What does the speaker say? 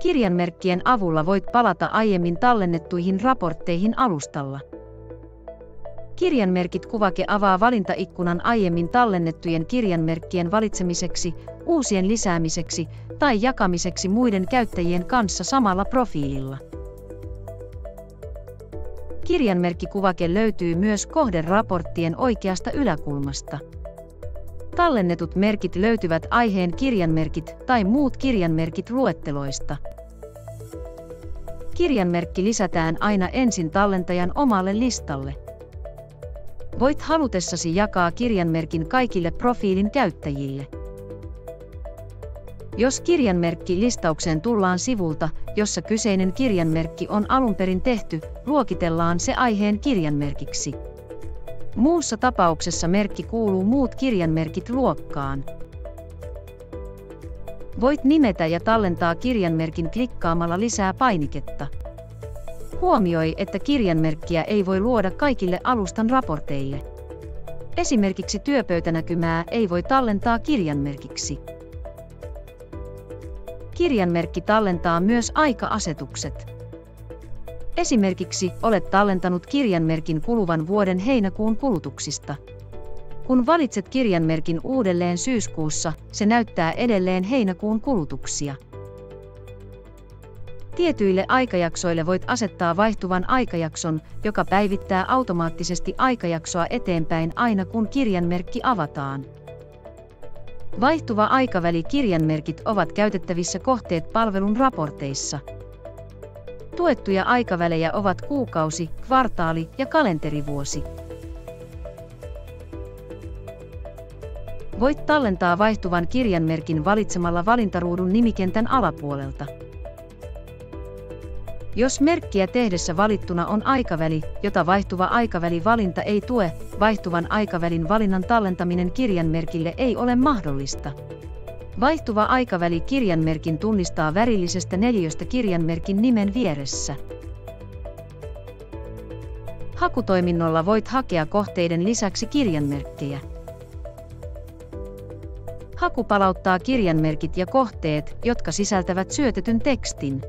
Kirjanmerkkien avulla voit palata aiemmin tallennettuihin raportteihin alustalla. Kirjanmerkit-kuvake avaa valintaikkunan aiemmin tallennettujen kirjanmerkkien valitsemiseksi, uusien lisäämiseksi tai jakamiseksi muiden käyttäjien kanssa samalla profiililla. Kirjanmerkkikuvake löytyy myös kohderaporttien oikeasta yläkulmasta. Tallennetut merkit löytyvät aiheen kirjanmerkit tai muut kirjanmerkit luetteloista. Kirjanmerkki lisätään aina ensin tallentajan omalle listalle. Voit halutessasi jakaa kirjanmerkin kaikille profiilin käyttäjille. Jos kirjanmerkki listaukseen tullaan sivulta, jossa kyseinen kirjanmerkki on alun perin tehty, luokitellaan se aiheen kirjanmerkiksi. Muussa tapauksessa merkki kuuluu muut kirjanmerkit luokkaan. Voit nimetä ja tallentaa kirjanmerkin klikkaamalla lisää painiketta. Huomioi, että kirjanmerkkiä ei voi luoda kaikille alustan raporteille. Esimerkiksi työpöytänäkymää ei voi tallentaa kirjanmerkiksi. Kirjanmerkki tallentaa myös aika-asetukset. Esimerkiksi olet tallentanut kirjanmerkin kuluvan vuoden heinäkuun kulutuksista. Kun valitset kirjanmerkin uudelleen syyskuussa, se näyttää edelleen heinäkuun kulutuksia. Tietyille aikajaksoille voit asettaa vaihtuvan aikajakson, joka päivittää automaattisesti aikajaksoa eteenpäin aina kun kirjanmerkki avataan. Vaihtuva aikaväli kirjanmerkit ovat käytettävissä kohteet-palvelun raporteissa. Tuettuja aikavälejä ovat kuukausi, kvartaali ja kalenterivuosi. Voit tallentaa vaihtuvan kirjanmerkin valitsemalla valintaruudun nimikentän alapuolelta. Jos merkkiä tehdessä valittuna on aikaväli, jota vaihtuva aikavälivalinta ei tue, vaihtuvan aikavälin valinnan tallentaminen kirjanmerkille ei ole mahdollista. Vaihtuva aikaväli kirjanmerkin tunnistaa värillisestä neliöstä kirjanmerkin nimen vieressä. Hakutoiminnolla voit hakea kohteiden lisäksi kirjanmerkkejä. Haku palauttaa kirjanmerkit ja kohteet, jotka sisältävät syötetyn tekstin.